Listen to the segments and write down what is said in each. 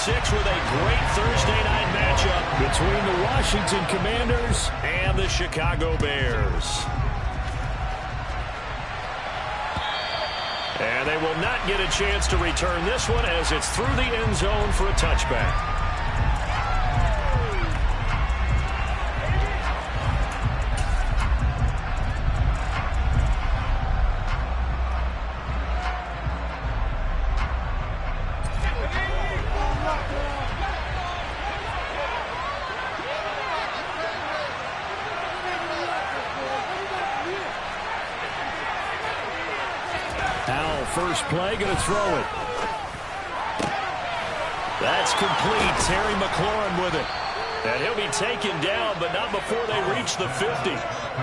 6 with a great Thursday night matchup between the Washington Commanders and the Chicago Bears. And they will not get a chance to return this one as it's through the end zone for a touchback. First play, going to throw it. That's complete. Terry McLaurin with it. And he'll be taken down, but not before they reach the 50.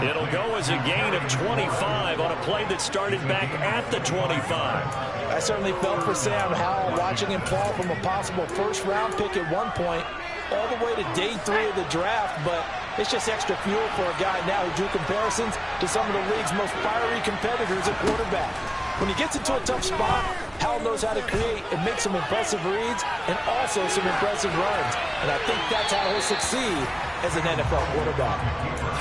It'll go as a gain of 25 on a play that started back at the 25. I certainly felt for Sam Howell watching him fall from a possible first-round pick at one point all the way to day 3 of the draft, but it's just extra fuel for a guy now who drew comparisons to some of the league's most fiery competitors at quarterback. When he gets into a tough spot, Howell knows how to create and make some impressive reads and also some impressive runs. And I think that's how he'll succeed as an NFL quarterback.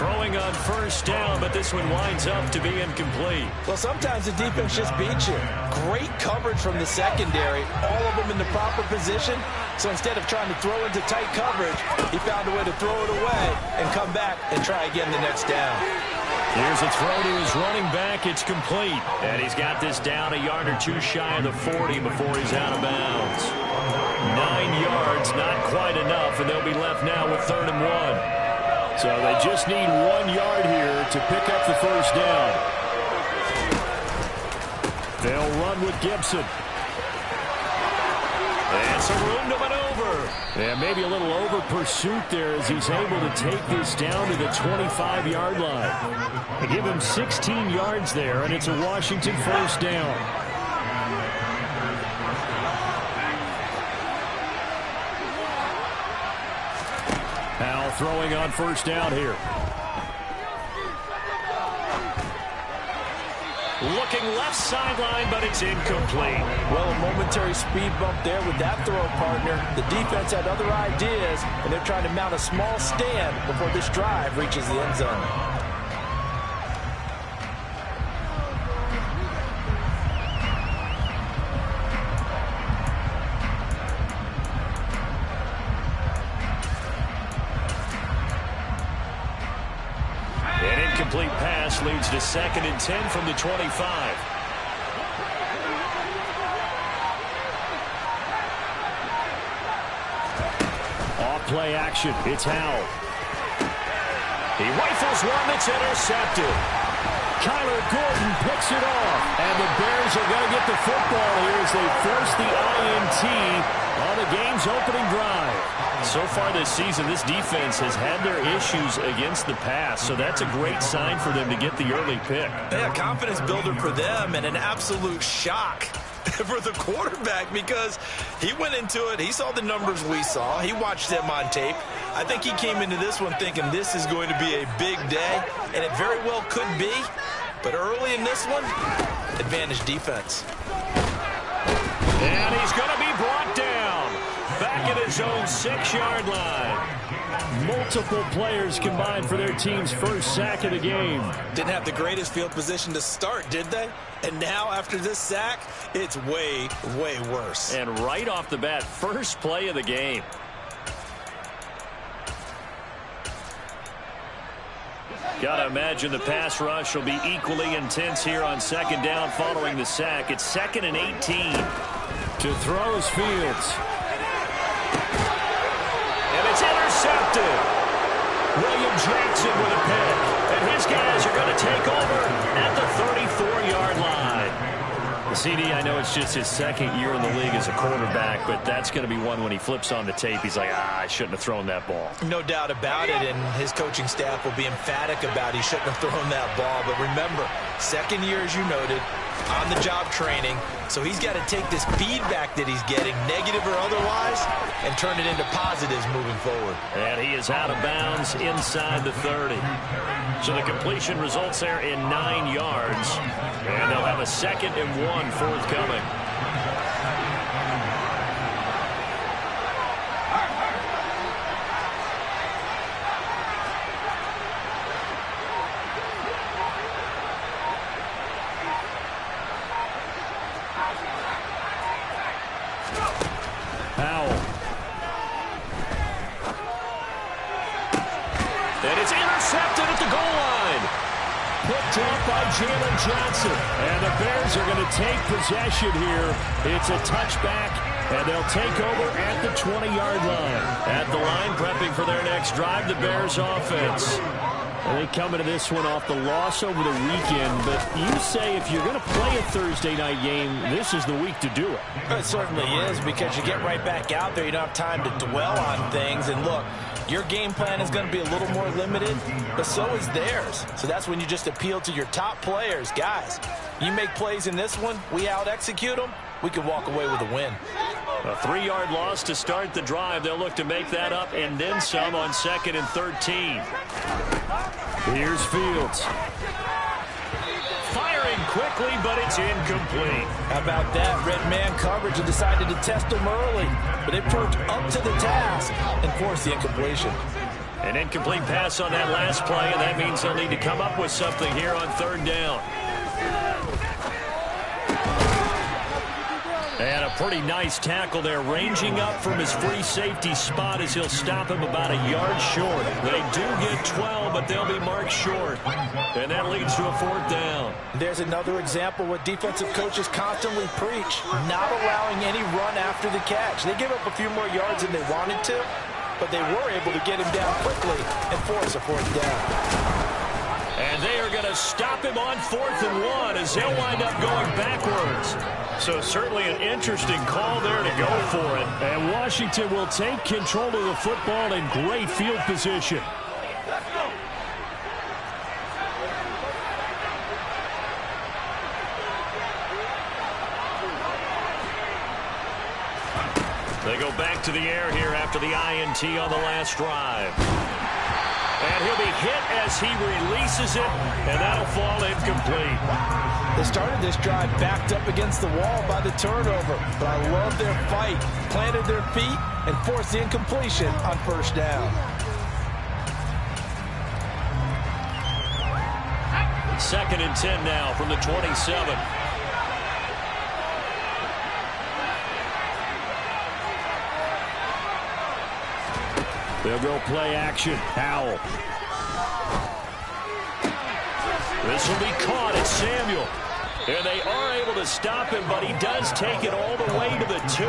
Throwing on first down, but this one winds up to be incomplete. Well, sometimes the defense just beats you. Great coverage from the secondary, all of them in the proper position. So instead of trying to throw into tight coverage, he found a way to throw it away and come back and try again the next down. Here's a throw to his running back. It's complete. And he's got this down a yard or two shy of the 40 before he's out of bounds. 9 yards, not quite enough, and they'll be left now with 3rd and 1. So they just need 1 yard here to pick up the first down. They'll run with Gibson. And some room to maneuver. And maybe a little over pursuit there as he's able to take this down to the 25-yard line. They give him 16 yards there, and it's a Washington first down. Howell throwing on first down here. Looking left sideline, but it's incomplete. Well, a momentary speed bump there with that throw partner. The defense had other ideas, and they're trying to mount a small stand before this drive reaches the end zone. Incomplete pass leads to 2nd and 10 from the 25. Off play action. It's Howell. He rifles one that's intercepted. Kyler Gordon picks it off. And the Bears are going to get the football here as they force the INT on the game's opening drive. So far this season, this defense has had their issues against the pass, so that's a great sign for them to get the early pick. Yeah, confidence builder for them and an absolute shock for the quarterback because he went into it. He saw the numbers we saw. He watched them on tape. I think he came into this one thinking this is going to be a big day, and it very well could be. But early in this one, advantage defense. And he's going to be brought down. Back at his own 6-yard line. Multiple players combined for their team's first sack of the game. Didn't have the greatest field position to start, did they? And now after this sack, it's way, way worse. And right off the bat, first play of the game. Gotta imagine the pass rush will be equally intense here on 2nd down following the sack. It's 2nd and 18. To throw is Fields. And it's intercepted. William Jackson with a pick. And his guys are going to take over at the 34-yard line. The CD, I know it's just his 2nd year in the league as a quarterback, but that's going to be one when he flips on the tape. He's like, I shouldn't have thrown that ball. No doubt about it, and his coaching staff will be emphatic about he shouldn't have thrown that ball. But remember, 2nd year, as you noted, on-the-job training. So he's got to take this feedback that he's getting, negative or otherwise, and turn it into positives moving forward. And he is out of bounds inside the 30. So the completion results there in 9 yards. And they'll have a 2nd and 1 forthcoming. the goal line. Picked up by Jalen Johnson. And the Bears are going to take possession here. It's a touchback, and they'll take over at the 20-yard line. At the line, prepping for their next drive, the Bears offense. They come into this one off the loss over the weekend, but you say if you're going to play a Thursday night game, this is the week to do it. It certainly is, because you get right back out there. You don't have time to dwell on things. And look, your game plan is going to be a little more limited, but so is theirs. So that's when you just appeal to your top players. Guys, you make plays in this one, we out-execute them, we can walk away with a win. A 3-yard loss to start the drive. They'll look to make that up and then some on 2nd and 13. Here's Fields. Firing quickly, but it's incomplete. How about that? Red man coverage and decided to test him early, but they proved up to the task and forced the incompletion. An incomplete pass on that last play, and that means they'll need to come up with something here on 3rd down. And a pretty nice tackle there, ranging up from his free safety spot as he'll stop him about a yard short. They do get 12, but they'll be marked short. And that leads to a 4th down. There's another example what defensive coaches constantly preach, not allowing any run after the catch. They give up a few more yards than they wanted to, but they were able to get him down quickly and force a 4th down. And they are going to stop him on 4th and 1 as they'll wind up going backwards. So certainly an interesting call there to go for it. And Washington will take control of the football in great field position. They go back to the air here after the INT on the last drive. And he'll be hit as he releases it, and that'll fall incomplete. They started this drive backed up against the wall by the turnover, but I love their fight. Planted their feet and forced the incompletion on 1st down. 2nd and 10 now from the 27. They'll go play action. Howell. This will be caught. It's Samuel. And they are able to stop him, but he does take it all the way to the 2.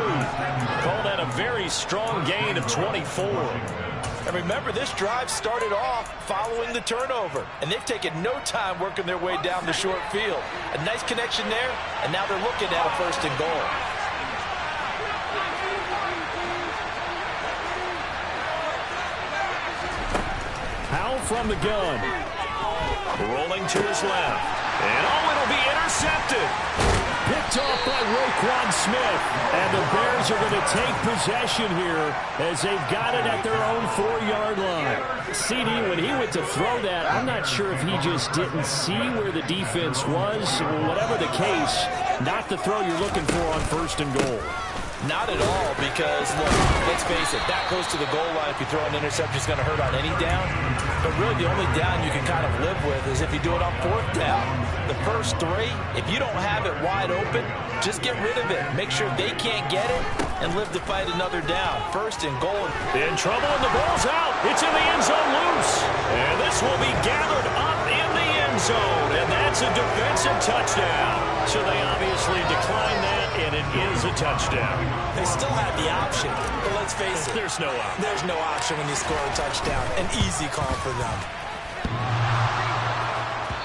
Call that a very strong gain of 24. And remember, this drive started off following the turnover, and they've taken no time working their way down the short field. A nice connection there, and now they're looking at a 1st and goal. Howell from the gun. Rolling to his left. And it'll be intercepted. Picked off by Roquan Smith. And the Bears are going to take possession here as they've got it at their own 4-yard line. CD, when he went to throw that, I'm not sure if he just didn't see where the defense was. Whatever the case, not the throw you're looking for on 1st and goal. Not at all, because, look, let's face it, that goes to the goal line. If you throw an interception, it's going to hurt on any down. But really, the only down you can kind of live with is if you do it on 4th down. The first 3, if you don't have it wide open, just get rid of it. Make sure they can't get it and live to fight another down. 1st and goal. In trouble, and the ball's out. It's in the end zone loose. And this will be gathered up in the end zone. And that's a defensive touchdown. So they obviously decline that, and it is a touchdown. They still have the option, but let's face it. There's no option. There's no option when you score a touchdown. An easy call for them.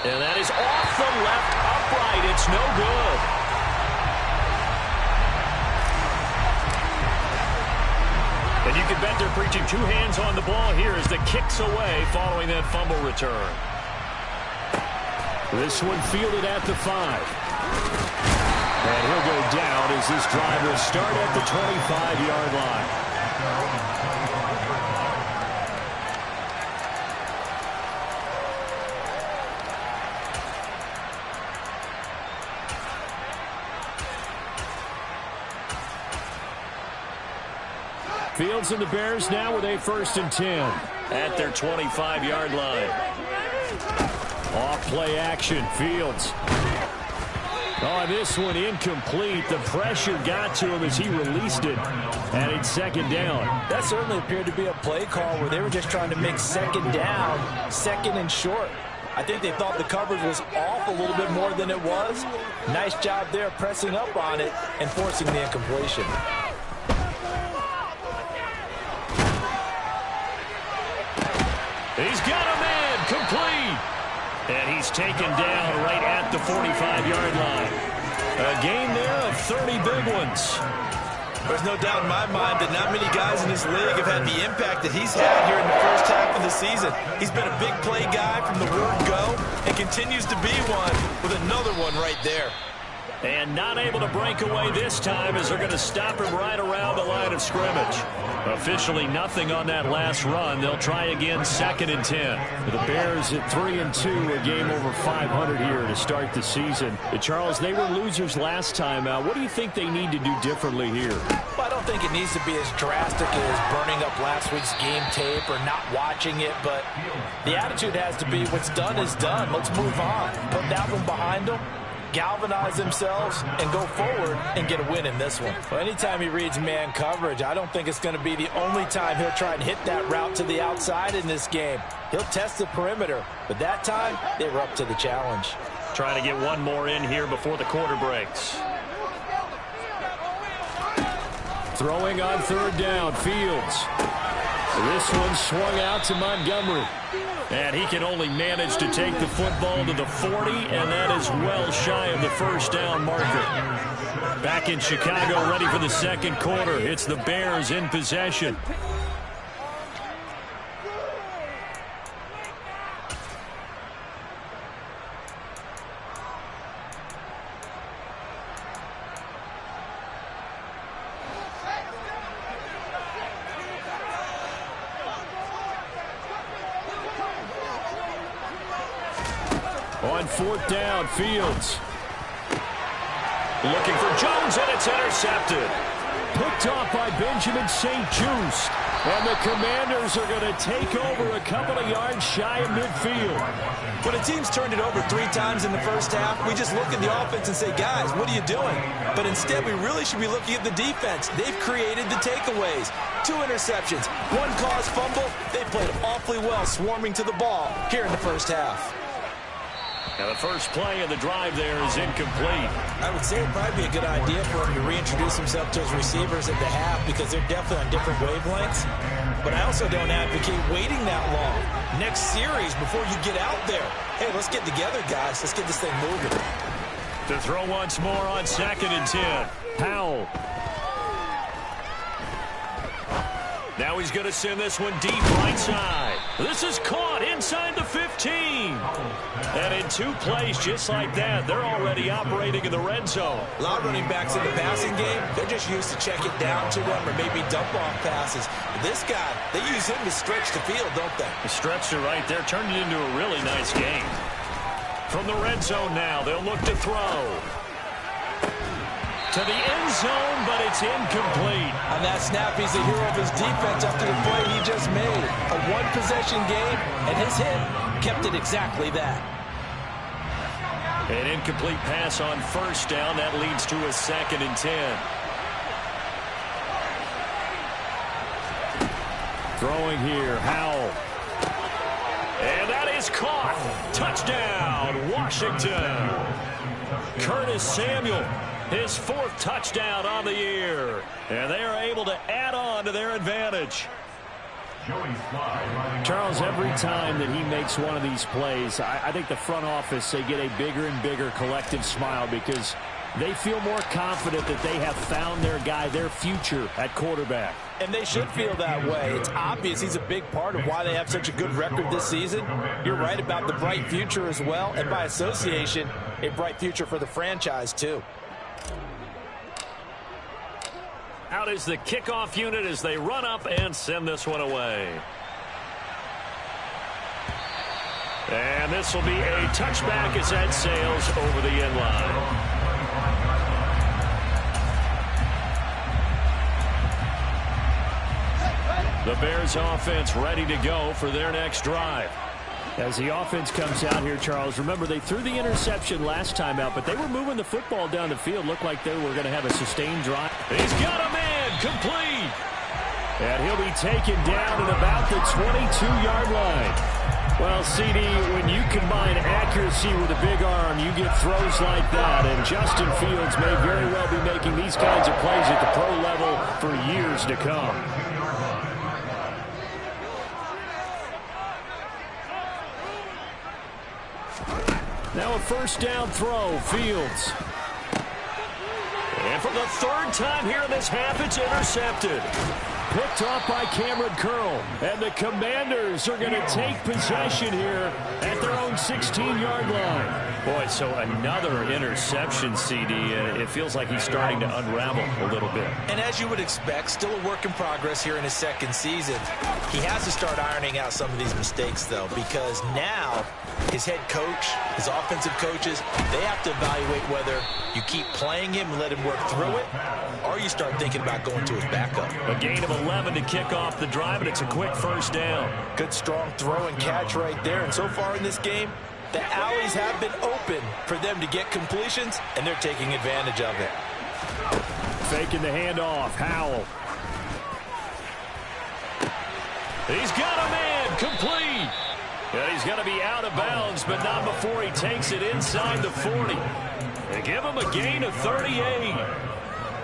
And that is off the left upright. It's no good. And you can bet they're preaching 2 hands on the ball here as the kick's away following that fumble return. This one fielded at the 5. And he'll go down as this drive will start at the 25-yard line. Fields and the Bears now with a 1st and 10 at their 25-yard line. Off play action. Fields. Oh, this one incomplete. The pressure got to him as he released it. And it's second down. That certainly appeared to be a play call where they were just trying to make second down, second and short. I think they thought the coverage was off a little bit more than it was. Nice job there pressing up on it and forcing the incompletion. He's got a man complete. And he's taken down right at the 45-yard line. A gain there of 30 big ones. There's no doubt in my mind that not many guys in this league have had the impact that he's had here in the first half of the season. He's been a big play guy from the word go and continues to be one with another one right there. And not able to break away this time as they're going to stop him right around the line of scrimmage. Officially nothing on that last run. They'll try again, 2nd and 10. The Bears at 3-2, a game over 500 here to start the season. Charles, they were losers last time out. What do you think they need to do differently here? Well, I don't think it needs to be as drastic as burning up last week's game tape or not watching it, but the attitude has to be what's done is done. Let's move on. Put that one behind them, galvanize themselves, and go forward and get a win in this one. Well, anytime he reads man coverage, I don't think it's going to be the only time he'll try and hit that route to the outside in this game. He'll test the perimeter, but that time they were up to the challenge. Trying to get one more in here before the quarter breaks. Throwing on 3rd down, Fields. This one swung out to Montgomery. And he can only manage to take the football to the 40, and that is well shy of the first down marker. Back in Chicago, ready for the second quarter. It's the Bears in possession. On 4th down, Fields. Looking for Jones, and it's intercepted. Picked off by Benjamin St-Juste. And the Commanders are going to take over a couple of yards shy of midfield. When a team's turned it over 3 times in the first half, we just look at the offense and say, guys, what are you doing? But instead, we really should be looking at the defense. They've created the takeaways. 2 interceptions, 1 caused fumble. They played awfully well swarming to the ball here in the first half. Now the first play of the drive there is incomplete. I would say it'd probably be a good idea for him to reintroduce himself to his receivers at the half because they're definitely on different wavelengths. But I also don't advocate waiting that long. Next series before you get out there. Hey, let's get together, guys. Let's get this thing moving. To throw once more on 2nd and 10. Powell. Now he's going to send this one deep right side. This is caught inside the 15. And in 2 plays just like that, they're already operating in the red zone. A lot of running backs in the passing game, they're just used to check it down to them or maybe dump off passes. But this guy, they use him to stretch the field, don't they? The stretcher right there turned it into a really nice game. From the red zone now, they'll look to throw. To the end zone, but it's incomplete. On that snap, he's the hero of his defense after the play he just made. A 1-possession game, and his hit kept it exactly that. An incomplete pass on 1st down. That leads to a 2nd and 10. Throwing here, Howell. And that is caught. Touchdown, Washington. Curtis Samuel. His 4th touchdown on the year. And they are able to add on to their advantage. Charles, every time that he makes one of these plays, I think the front office, they get a bigger and bigger collective smile because they feel more confident that they have found their guy, their future at quarterback. And they should feel that way. It's obvious he's a big part of why they have such a good record this season. You're right about the bright future as well, and by association, a bright future for the franchise too. Out is the kickoff unit as they run up and send this one away. And this will be a touchback as that sails over the end line. The Bears offense ready to go for their next drive. As the offense comes out here, Charles, remember they threw the interception last time out, but they were moving the football down the field. Looked like they were going to have a sustained drive. He's got a man complete. And he'll be taken down at about the 22-yard line. Well, CD, when you combine accuracy with a big arm, you get throws like that. And Justin Fields may very well be making these kinds of plays at the pro level for years to come. Now a first down throw, Fields. And for the third time here in this half, it's intercepted. Picked off by Cameron Curl. And the Commanders are going to take possession here at their own 16-yard line. Boy, so another interception, CD. It feels like he's starting to unravel a little bit. And as you would expect, still a work in progress here in his second season. He has to start ironing out some of these mistakes, though, because now his head coach, his offensive coaches, they have to evaluate whether you keep playing him and let him work through it, or you start thinking about going to his backup. A gain of 11 to kick off the drive, and it's a quick first down. Good, strong throw and catch right there. And so far in this game, the alleys have been open for them to get completions, and they're taking advantage of it. Faking the handoff, Howell. He's got a man, complete. And he's going to be out of bounds, but not before he takes it inside the 40. They give him a gain of 38.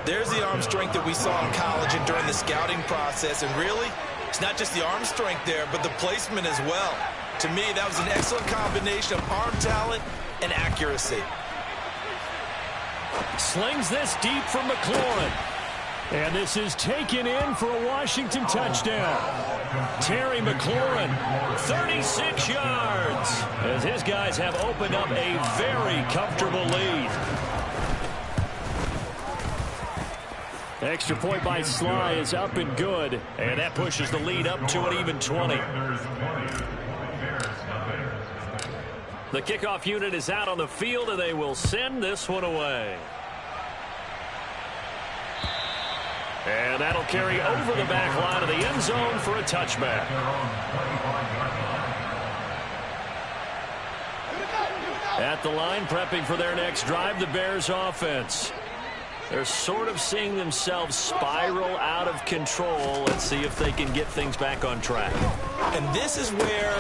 There's the arm strength that we saw in college and during the scouting process. And really, it's not just the arm strength there, but the placement as well. To me, that was an excellent combination of arm talent and accuracy. Slings this deep from McLaurin. And this is taken in for a Washington touchdown. Terry McLaurin, 36 yards, as his guys have opened up a very comfortable lead. Extra point by Sly is up and good, and that pushes the lead up to an even 20. The kickoff unit is out on the field, and they will send this one away. And that'll carry over the back line of the end zone for a touchback. At the line, prepping for their next drive, the Bears offense. They're sort of seeing themselves spiral out of control. Let's see if they can get things back on track. And this is where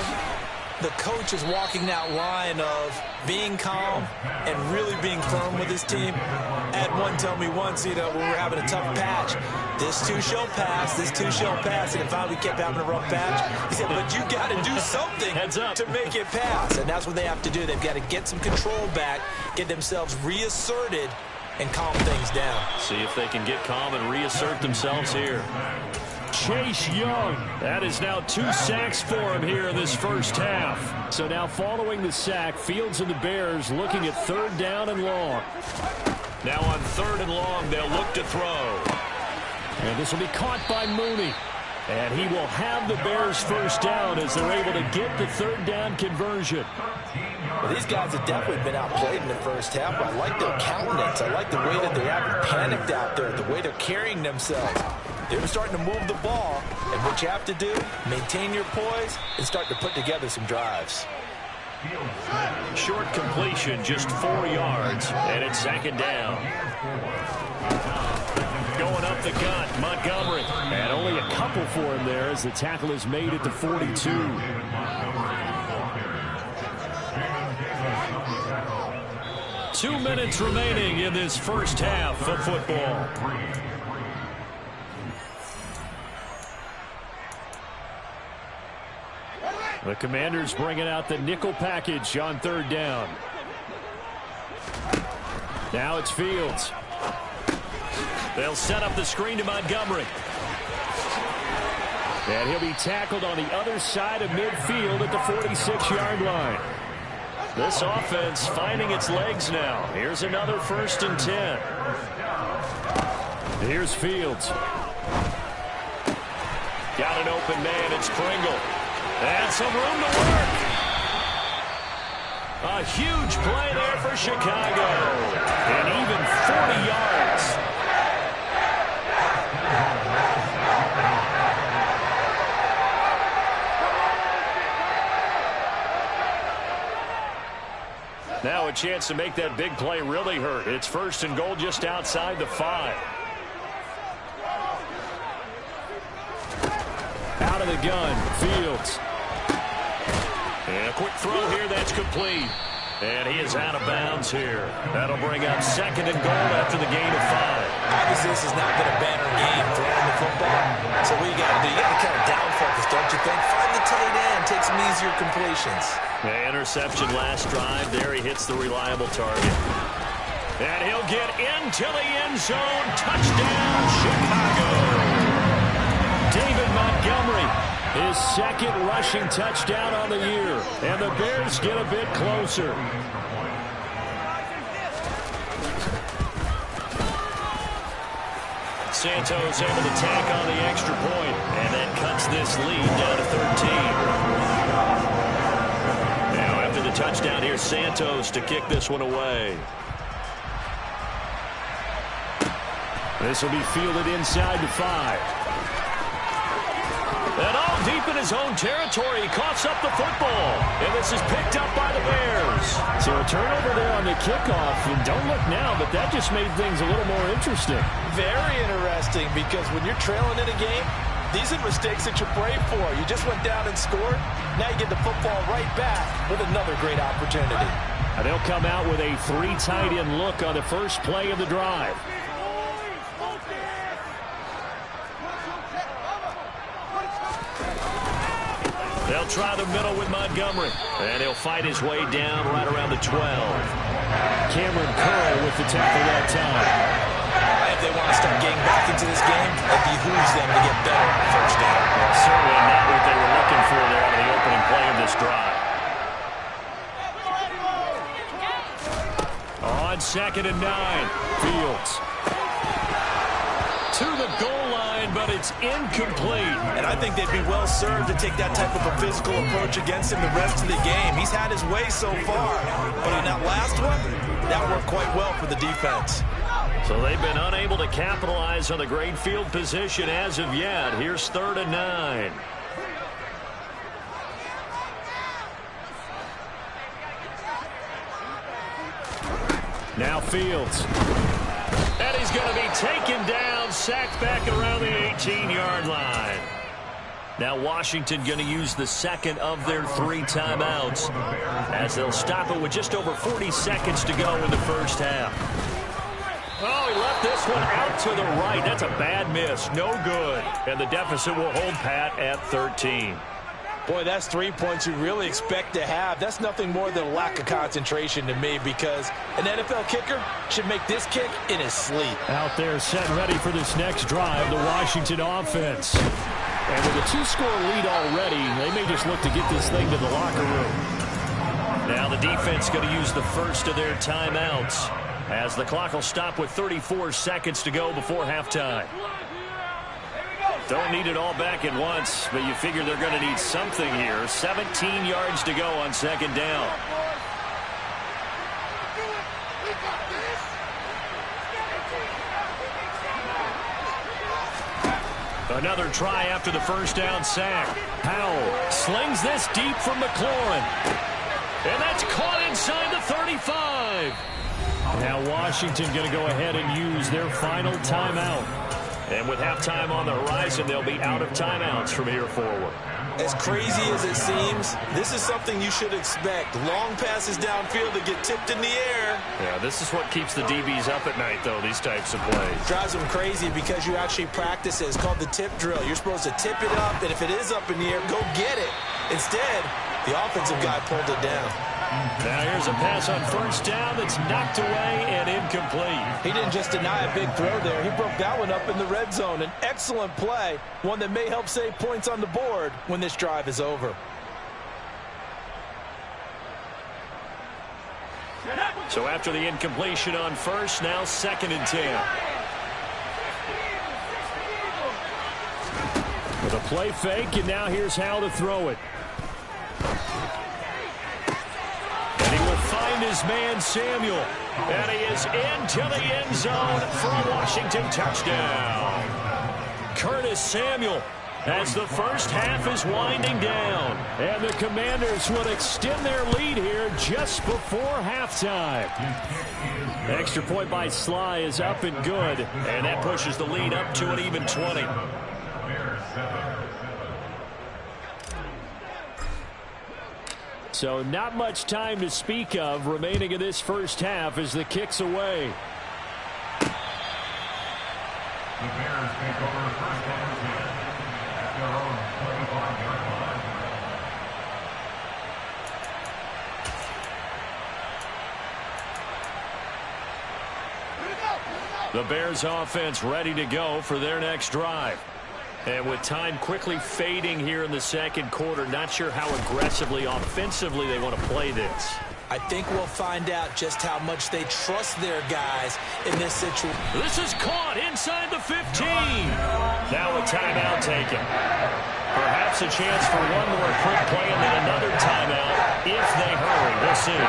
the coach is walking that line of being calm and really being firm with his team. I had one tell me once, when we were having a tough patch, this too shall pass, this too shall pass, and finally we kept having a rough patch. He said, but you got to do something to make it pass, and that's what they have to do. They've got to get some control back, get themselves reasserted, and calm things down. See if they can get calm and reassert themselves here. Chase Young. That is now 2 sacks for him here in this first half. So now following the sack, Fields and the Bears looking at third down and long. Now on third and long, they'll look to throw. And this will be caught by Mooney. And he will have the Bears first down as they're able to get the third down conversion. Well, these guys have definitely been outplayed in the first half. I like their countenance. I like the way that they haven't panicked out there, the way they're carrying themselves. They're starting to move the ball, and what you have to do, maintain your poise and start to put together some drives. Short completion, just 4 yards, and it's second down. Going up the gut, Montgomery. And only a couple for him there as the tackle is made at the 42. Two minutes remaining in this first half of football. The Commanders bringing out the nickel package on third down. Now it's Fields. They'll set up the screen to Montgomery. And he'll be tackled on the other side of midfield at the 46-yard line. This offense finding its legs now. Here's another 1st and 10. Here's Fields. Got an open man. It's Pringle. And some room to work. A huge play there for Chicago. And even 40 yards. Now a chance to make that big play really hurt. It's 1st and goal just outside the 5. Out of the gun, Fields. And a quick throw here that's complete. And he is out of bounds here. That'll bring up 2nd and goal after the gain of 5. Obviously, this has not been a banner game throwing the football. So what you got to do, you got to kind of down focus, don't you think? Find the tight end, take some easier completions. The interception last drive. There he hits the reliable target. And he'll get into the end zone. Touchdown, Chicago. David Montgomery, his 2nd rushing touchdown on the year. And the Bears get a bit closer. Santos able to tack on the extra point. And that cuts this lead down to 13. Now after the touchdown, here's Santos to kick this one away. This will be fielded inside the 5. And all deep in his own territory, he coughs up the football. And this is picked up by the Bears. So a turnover there on the kickoff. And don't look now, but that just made things a little more interesting. Very interesting, because when you're trailing in a game, these are mistakes that you pray for. You just went down and scored. Now you get the football right back with another great opportunity. And they'll come out with a 3 tight end look on the first play of the drive. They'll try the middle with Montgomery. And he'll fight his way down right around the 12. Cameron Curl with the tackle that time. If they want to start getting back into this game, it behooves them to get better on first down. Well, certainly not what they were looking for there on the opening play of this drive. On 2nd and 9, Fields. To the goal line, but it's incomplete. And I think they'd be well served to take that type of a physical approach against him the rest of the game. He's had his way so far, but on that last one, that worked quite well for the defense. So they've been unable to capitalize on the great field position as of yet. Here's 3rd and 9. Now Fields. And he's going to be taken down, sacked back around the 18-yard line. Now Washington going to use the 2nd of their 3 timeouts as they'll stop it with just over 40 seconds to go in the first half. Oh, he left this one out to the right. That's a bad miss. No good. And the deficit will hold pat at 13. Boy, that's 3 points you really expect to have. That's nothing more than a lack of concentration to me, because an NFL kicker should make this kick in his sleep. Out there set ready for this next drive, the Washington offense. And with a 2-score lead already, they may just look to get this thing to the locker room. Now the defense going to use the first of their timeouts as the clock will stop with 34 seconds to go before halftime. Don't need it all back at once, but you figure they're going to need something here. 17 yards to go on 2nd down. Another try after the first down sack. Powell slings this deep from McLaurin. And that's caught inside the 35. Now Washington going to go ahead and use their final timeout. And with halftime on the horizon, they'll be out of timeouts from here forward. As crazy as it seems, this is something you should expect. Long passes downfield that get tipped in the air. Yeah, this is what keeps the DBs up at night, though, these types of plays. Drives them crazy because you actually practice it. It's called the tip drill. You're supposed to tip it up, and if it is up in the air, go get it. Instead, the offensive guy pulled it down. Now here's a pass on first down that's knocked away and incomplete. He didn't just deny a big throw there. He broke that one up in the red zone. An excellent play, one that may help save points on the board when this drive is over. So after the incompletion on first, now 2nd and 10. With a play fake, and now here's how to throw it. Find his man Samuel, and he is into the end zone for a Washington touchdown. Curtis Samuel as the first half is winding down, and the Commanders will extend their lead here just before halftime. Extra point by Sly is up and good, and that pushes the lead up to an even 20. So not much time to speak of remaining in this first half as the kick's away. The Bears take over the first and 10 at their own 25-yard line. The Bears offense ready to go for their next drive. And with time quickly fading here in the second quarter, not sure how aggressively, offensively they want to play this. I think we'll find out just how much they trust their guys in this situation. This is caught inside the 15. Now a timeout taken. Perhaps a chance for one more quick play and then another timeout if they hurry. We'll see.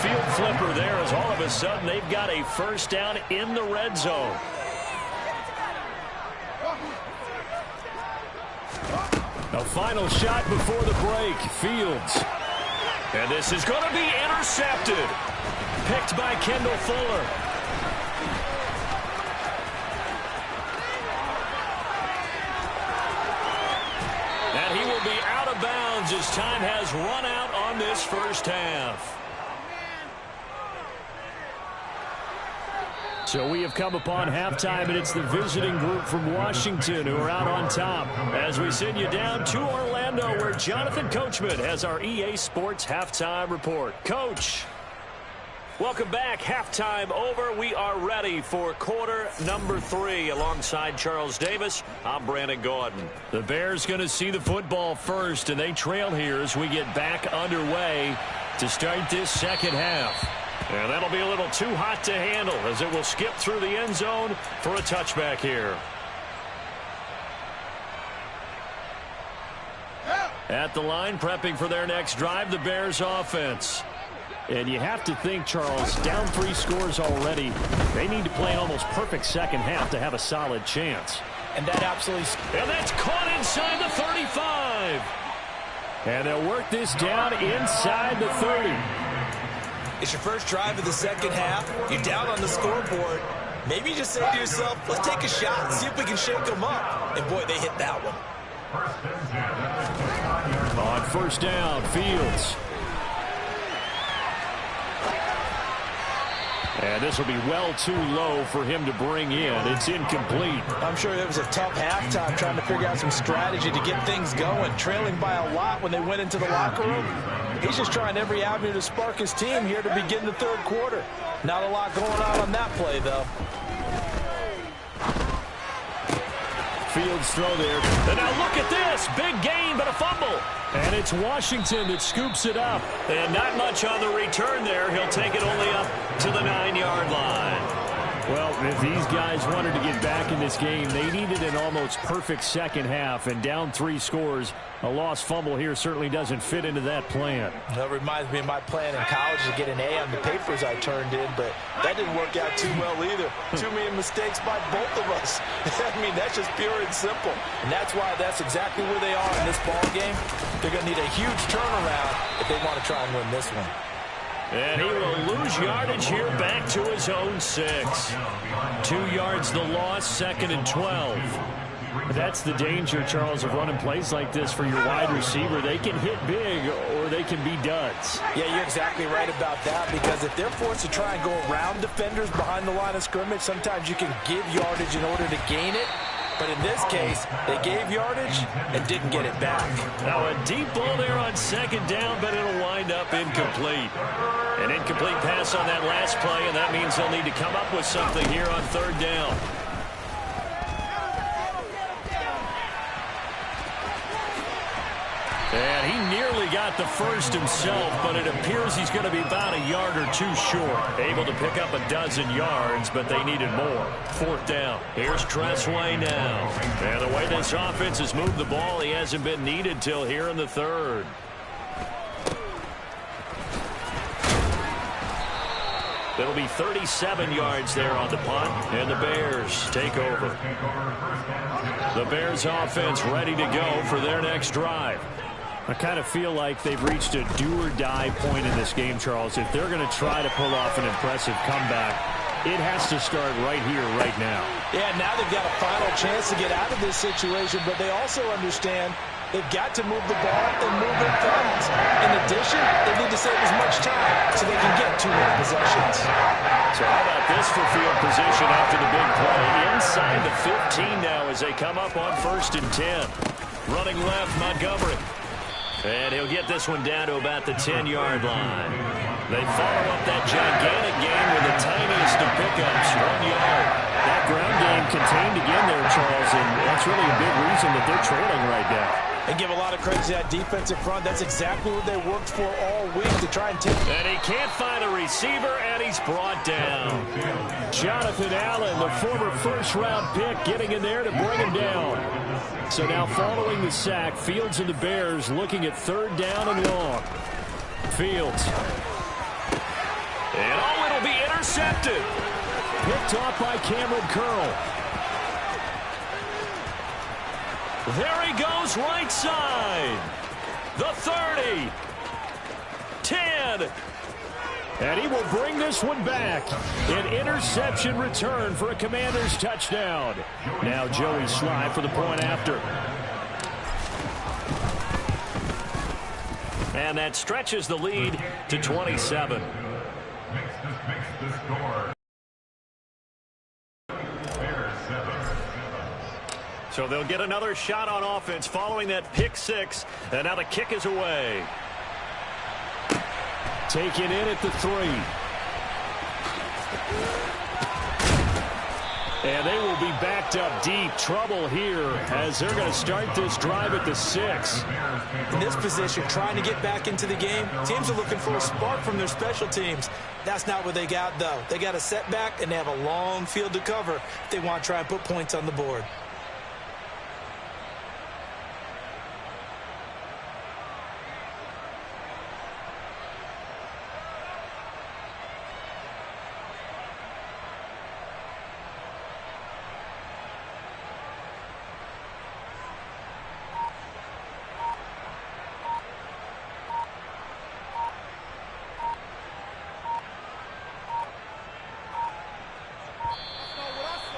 Field flipper there as all of a sudden they've got a first down in the red zone. A final shot before the break. Fields. And this is going to be intercepted. Picked by Kendall Fuller. And he will be out of bounds as time has run out on this first half. So we have come upon halftime, and it's the visiting group from Washington who are out on top. As we send you down to Orlando, where Jonathan Coachman has our EA Sports Halftime Report. Coach, welcome back. Halftime over. We are ready for quarter number 3. Alongside Charles Davis, I'm Brandon Gordon. The Bears going to see the football first, and they trail here as we get back underway to start this second half. And that'll be a little too hot to handle as it will skip through the end zone for a touchback here. At the line, prepping for their next drive, the Bears offense. And you have to think, Charles, down 3 scores already. They need to play an almost perfect second half to have a solid chance. And that absolutely... And that's caught inside the 35. And they'll work this down inside the 30. It's your first drive of the second half. You're down on the scoreboard. Maybe you just say to yourself, let's take a shot and see if we can shake them up. And, boy, they hit that one. On first down, Fields. And this will be well too low for him to bring in. It's incomplete. I'm sure it was a tough halftime trying to figure out some strategy to get things going. Trailing by a lot when they went into the locker room. He's just trying every avenue to spark his team here to begin the third quarter. Not a lot going on that play, though. Fields throw there. And now look at this. Big gain, but a fumble. And it's Washington that scoops it up. And not much on the return there. He'll take it only up to the 9-yard line. Well, if these guys wanted to get back in this game, they needed an almost perfect second half. And down 3 scores, a lost fumble here certainly doesn't fit into that plan. That reminds me of my plan in college to get an A on the papers I turned in, but that didn't work out too well either. Too many mistakes by both of us. I mean, that's just pure and simple. And that's why that's exactly where they are in this ball game. They're going to need a huge turnaround if they want to try and win this one. And he will lose yardage here back to his own 6. 2 yards the loss, 2nd and 12. That's the danger, Charles, of running plays like this for your wide receiver. They can hit big or they can be duds. Yeah, you're exactly right about that, because if they're forced to try and go around defenders behind the line of scrimmage, sometimes you can give yardage in order to gain it. But in this case, they gave yardage and didn't get it back. Now a deep ball there on 2nd down, but it'll wind up incomplete. An incomplete pass on that last play, and that means they'll need to come up with something here on 3rd down. And he nearly got the first himself, but it appears he's going to be about a yard or 2 short. Able to pick up a dozen yards, but they needed more. 4th down. Here's Tressway now. And the way this offense has moved the ball, he hasn't been needed till here in the 3rd. It'll be 37 yards there on the punt, and the Bears take over. The Bears offense ready to go for their next drive. I kind of feel like they've reached a do-or-die point in this game, Charles. If they're going to try to pull off an impressive comeback, It has to start right here, right now. Yeah, now they've got a final chance to get out of this situation, but they also understand they've got to move the ball and move it fast. In addition, they need to save as much time so they can get 2 more possessions. So how about this for field position after the big play? Inside the 15 now as they come up on 1st and 10. Running left, Montgomery. And he'll get this one down to about the 10-yard line. They follow up that gigantic gain with the tiniest of pickups, 1 yard. That ground game contained again there, Charles, and that's really a big reason that they're trailing right now. And give a lot of credit to that defensive front. That's exactly what they worked for all week to try and take. And he can't find a receiver, and he's brought down. Jonathan Allen, the former first-round pick, getting in there to bring him down. So now following the sack, Fields and the Bears looking at 3rd down and long. Fields. And oh, it'll be intercepted. Picked off by Cameron Curl. There he goes, right side. The 30. 10. And he will bring this one back. An interception return for a Commanders touchdown. Now Joey Sly for the point after. And that stretches the lead to 27. So they'll get another shot on offense following that pick 6. And now the kick is away. Taken in at the 3. And they will be backed up deep. Trouble here as they're going to start this drive at the 6. In this position, trying to get back into the game, teams are looking for a spark from their special teams. That's not what they got, though. They got a setback, and they have a long field to cover if they want to try and put points on the board.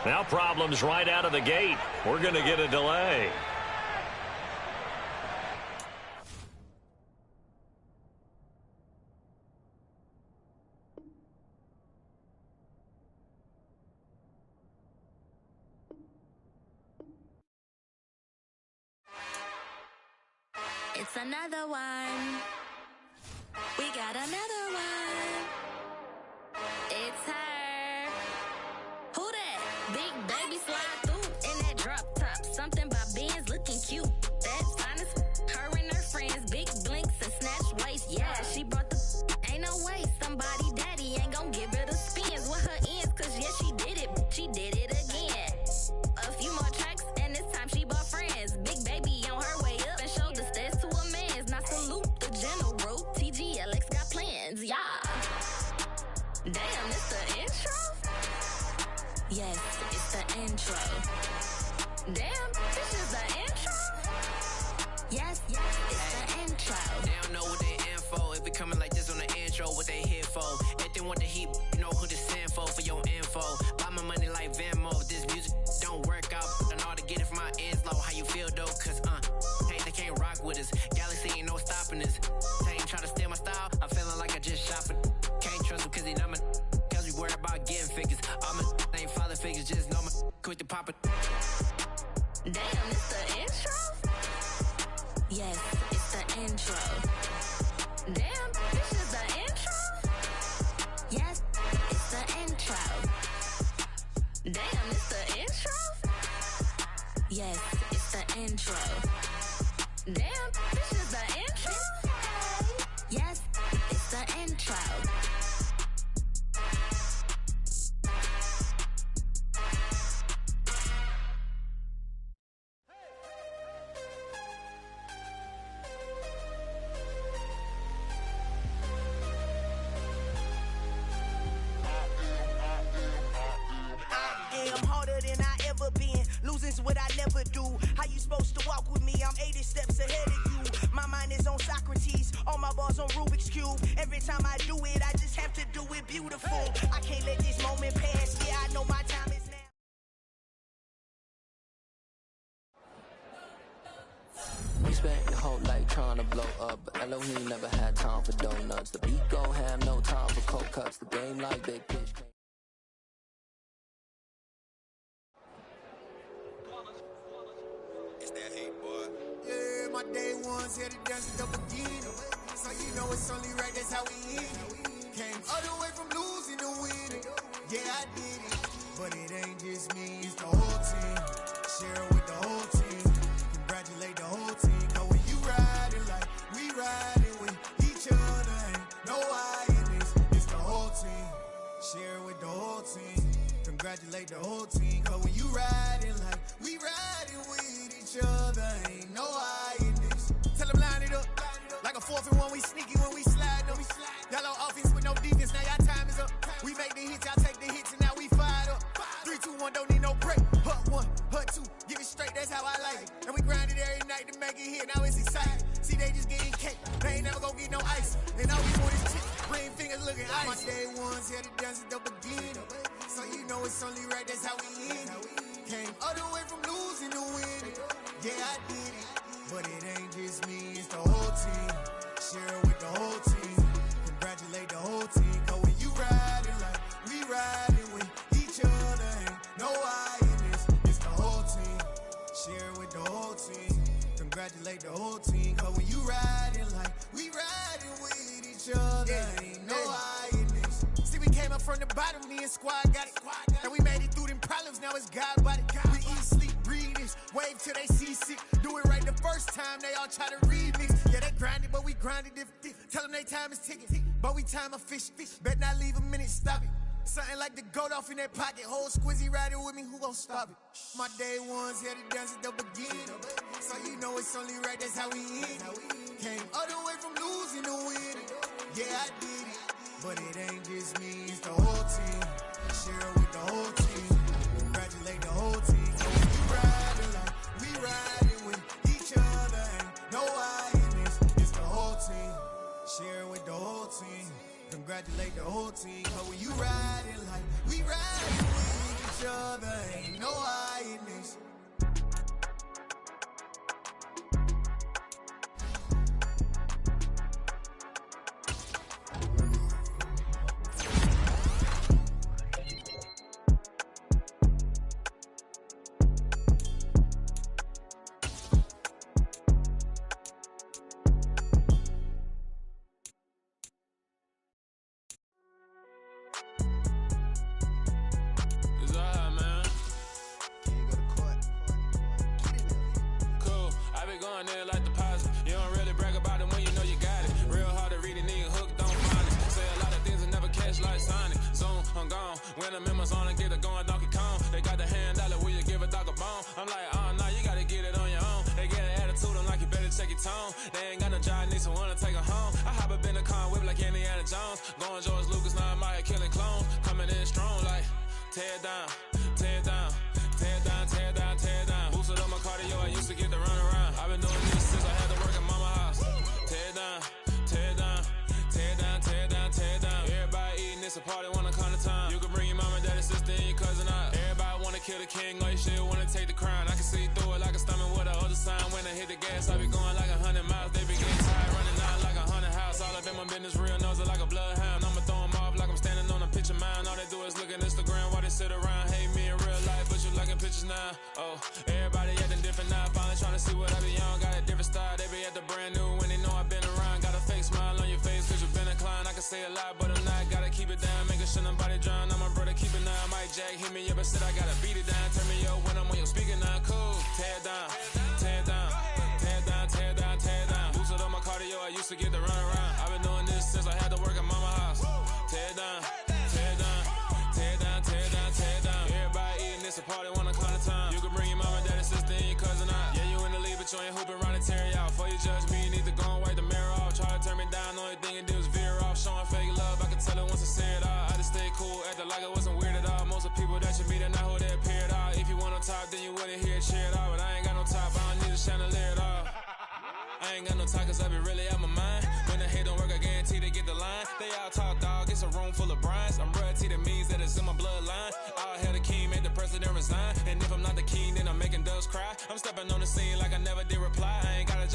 Now problems right out of the gate. We're going to get a delay. It's another one. We got another one. It's her. Who that? Big baby slide through in that drop top. Something by Benz looking cute. That's honest. Her and her friends, big blinks and snatch waist. Yeah, she brought the. Ain't no way somebody daddy ain't gon' give her the spins with her ends. Cause yeah, she did it. She did it again. A few more tracks and this time she bought friends. Big baby on her way up and showed the stats to a man's. Now salute the general. TGLX got plans, yeah. Damn, it's the intro? Yes, it's the intro. Damn, this is the intro? Yes, it's the intro. They don't know what they in for. If we coming like this on the intro, what they here for? If they want the heat, you know who to send for your info. Buy my money like Venmo. If this music don't work out, I know how to get it from my ends low. How you feel though? Cause hey, they can't rock with us. Galaxy ain't no stopping us. They ain't try to steal my style. I'm feeling like I just shot for. Can't trust them cause they not my. Cause we worried about getting figures. All my ain't father figures, just know my quick to pop it. Damn, it's the intro? Yes, it's the intro. Damn, this is the intro? Yes, it's the intro. Damn, it's the intro? Yes, it's the intro. Damn, this is the intro? Yes, it's the intro. Losing's what I never do. How you supposed to walk with me? I'm 80 steps ahead of you. My mind is on Socrates, all my balls on Rubik's Cube. Every time I do it, I just have to do it beautiful. I can't let this moment pass. Yeah, I know my time is now. We spent your whole life trying to blow up, but Elohim never had time for donuts. The beat go ham, no time for cold cuts. The game like big pitch. It's that hate, boy. Yeah, my day ones here to dance with the beginning. So you know it's only right, that's how we end it. Came all the way from losing to winning. Yeah, I did it. But it ain't just me, it's the whole team. Share it with the whole team. Congratulate the whole team. Cause when you riding like we riding with each other, ain't no I in this. It's the whole team. Share it with the whole team. Congratulate the whole team. Cause when you riding like we riding with each other, ain't no I in this. Tell them line it up. Like a 4th and 1, we sneaky when we slide up. Y'all on offense with no defense, now y'all time is up. We make the hits, y'all take the hits, and now we fired up. 3, 2, 1, don't need no break. Hut 1, hut 2, give it straight, that's how I like it. And we grind it every night to make it hit, now it's exciting. See, they just getting cake, they ain't never gonna get no ice. And all we want is chips, ring fingers looking ice. My day ones here to dance at the beginning. So you know it's only right, that's how we end it. Came all the way from losing to winning. Yeah, I did it. But it ain't just me, it's the whole team. Share it with the whole team. Congratulate the whole team. Cause when you riding like we riding with each other, ain't no I in this. It's the whole team. Share it with the whole team. Congratulate the whole team. Cause when you riding like we riding with each other, ain't no I in this. See, we came up from the bottom, me and squad got it. And we made it through them problems, now it's God body. We eat, sleep, breathe this, wave till they see sick. Do it right the first time, they all try to remix. Yeah, they grinded, but we grinded different. Tell them they time is ticking, but we time a fish. Bet not leave a minute, stop it. Something like the goat off in that pocket. Whole squizzy riding with me, who gon' stop it? My day ones here to dance at the beginning. So you know it's only right, that's how we end it. Came all the way from losing to winning. Yeah, I did it. But it ain't just me, it's the whole team. Share it with the whole team. Congratulate the whole team. So when you riding like we riding with each other, ain't no I in this. It's the whole team. Share it with the whole team. Congratulate the whole team. But when you riding like we riding with each other, ain't no I in this. When the members on and get it going Donkey Kong, they got the hand dollar, will you give a dog a bone? I'm like, oh no, you gotta get it on your own. They get an attitude, I'm like, you better check your tone. They ain't got no job, need someone to take her home. I hop up in the car, whip like Indiana Jones. Going George Lucas, now I'm out here killing clones. Coming in strong like, tear down, tear down, tear down, tear down, tear down. Boosted up my cardio, I used to get to run around. I've been doing this since I had to work at mama house. Tear down, tear down, tear down, tear down, tear down. Everybody eating, it's a party, wanna come to time. You can bring your mama, daddy, sister, and your cousin out. Everybody wanna kill the king, or you shit wanna take the crown. I can see through it like a stomach with a other sign. When I hit the gas, I be going like 100 miles. They be getting tired, running out like 100 house. All up in my business, real nose like a bloodhound. I'ma throw them off like I'm standing on a picture mound. All they do is look at Instagram while they sit around. Hate me in real life, but you liking pictures now. Oh, everybody acting different now. Finally trying to see what I be on. Got a different style, they be at the brand new when they know I've been around. Got a fake smile on your face, cause you been inclined. I can say a lot, but I'm not. Gotta keep it down, making sure nobody drown. I'm my brother, keep it down. Mike Jack hit me up and said I gotta beat it down. Turn me up when I'm on your speaker now. Cool, tear down, tear down, tear down, tear down, tear down. Boosted up my cardio, I used to get to run around. I've been doing this since I had to work at mama house. Tear down, tear down, tear down, tear down, tear down. Everybody eating, it's a party, wanna come to time. You can bring your mama, daddy, sister, and your cousin out. Yeah, you in the lead, but you ain't hooping around and tear you out. Before you judge me, you need to go and wipe the mirror off. Try to turn me down, only thing you do is veer off. Showing fake love, I can tell it once I say it all. I just stay cool, acting like I wasn't weird at all. Most of the people that you meet are not who they appear at all. If you want on top, then you wouldn't hear I ain't got no time 'cause I be really out my mind. When the hit don't work, I guarantee they get the line. They all talk, dog, it's a room full of Bryans. I'm royalty, that means that it's in my bloodline. All hail the king, made the president resign. And if I'm not the king, then I'm making doves cry. I'm stepping on the scene like I never did reply. I ain't got a